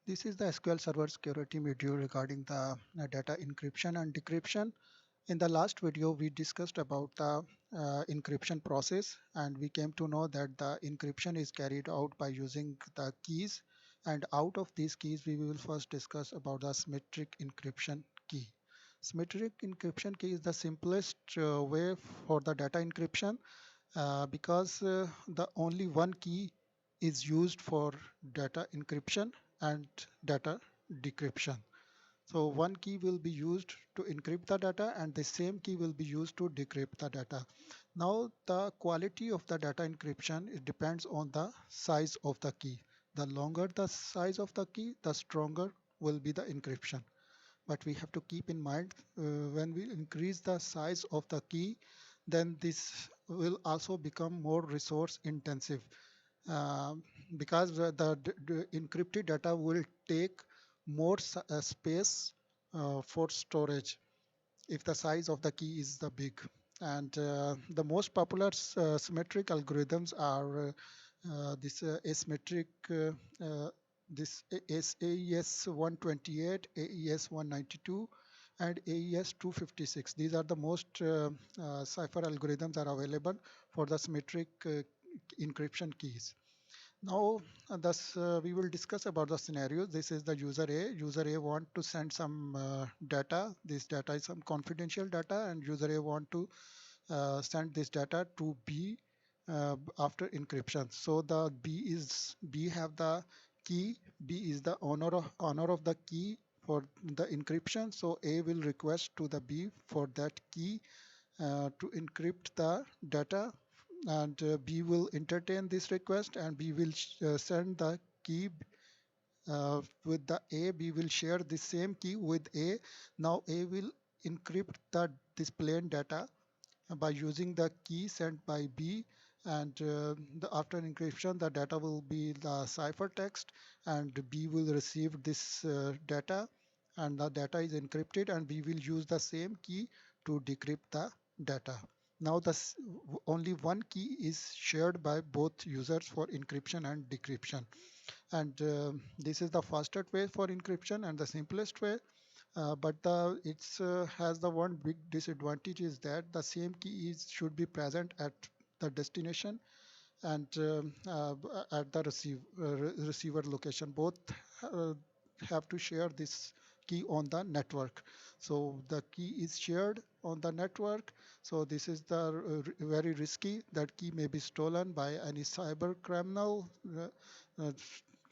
This is the SQL Server security video regarding the data encryption and decryption. In the last video, we discussed about the encryption process, and we came to know that the encryption is carried out by using the keys. And out of these keys, we will first discuss about the symmetric encryption key. Symmetric encryption key is the simplest way for the data encryption because the only one key is used for data encryption and data decryption. So one key will be used to encrypt the data and the same key will be used to decrypt the data. Now the quality of the data encryption, it depends on the size of the key. The longer the size of the key, the stronger will be the encryption. But we have to keep in mind when we increase the size of the key, then this will also become more resource intensive uh, because the encrypted data will take more space for storage if the size of the key is the big. And the most popular symmetric algorithms are this asymmetric, this AES 128, AES 192, and AES 256. These are the most cipher algorithms are available for the symmetric encryption keys. Now, thus we will discuss about the scenarios. This is the user A. User A want to send some data. This data is some confidential data, and user A want to send this data to B after encryption. So the B have the key. B is the owner of the key for the encryption. So A will request to the B for that key to encrypt the data, and B will entertain this request, and B will send the key with the A. B will share the same key with A. Now A will encrypt this plain data by using the key sent by B, and after encryption the data will be the ciphertext, and B will receive this data, and the data is encrypted, and B will use the same key to decrypt the data. Now only one key is shared by both users for encryption and decryption, and this is the fastest way for encryption and the simplest way. But it's has the one big disadvantage is that the same key should be present at the destination and at the receiver location. Both uh, have to share this key on the network. So the key is shared on the network. So this is the very risky. That key may be stolen by any cyber criminal. Uh,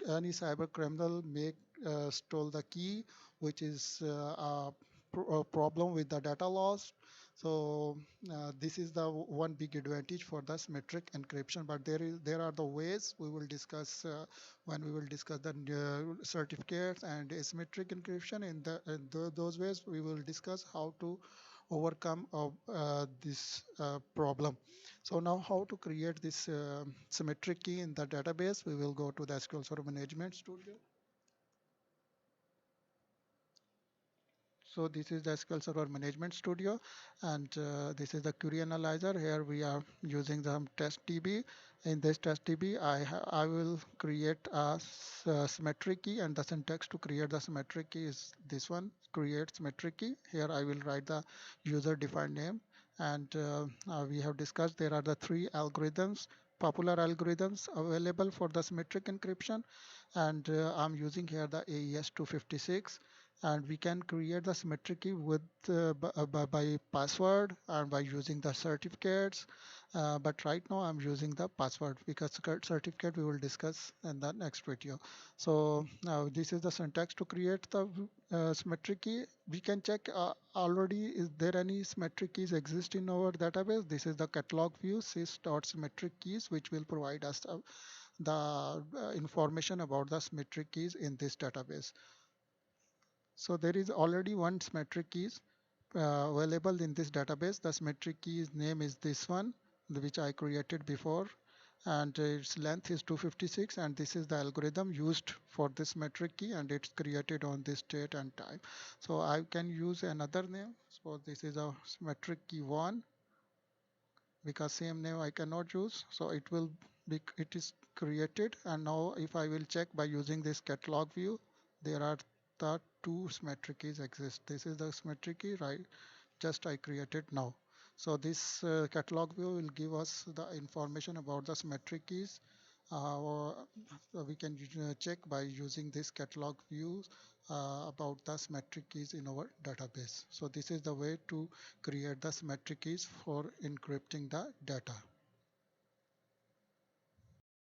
any cyber criminal may stole the key, which is a problem with the data loss. So this is the one big advantage for the symmetric encryption. But there are the ways we will discuss when we will discuss the certificates and asymmetric encryption. In those ways, we will discuss how to overcome this problem. So now how to create this symmetric key in the database? We will go to the SQL Server Management Studio. So this is the SQL Server Management Studio, and this is the query analyzer. Here we are using the testDB. In this testDB, I will create a symmetric key, and the syntax to create the symmetric key is this one: create symmetric key. Here I will write the user-defined name, and we have discussed there are the three algorithms, popular algorithms available for the symmetric encryption, and I'm using here the AES 256, and we can create the symmetric key with by password and by using the certificates, but right now I'm using the password because certificate we will discuss in the next video. So now this is the syntax to create the symmetric key. We can check already is there any symmetric keys exist in our database. This is the catalog view sys.symmetric keys, which will provide us the information about the symmetric keys in this database. So there is already one symmetric keys available in this database. The symmetric keys name is this one, which I created before, and its length is 256, and this is the algorithm used for this symmetric key, and it's created on this date and time. So I can use another name. So this is a symmetric key 1, because same name I cannot use. So it is created, and now if I will check by using this catalog view, there are the two symmetric keys exist. This is the symmetric key, right? Just I created now. So this catalog view will give us the information about the symmetric keys. We can check by using this catalog views about the symmetric keys in our database. So this is the way to create the symmetric keys for encrypting the data.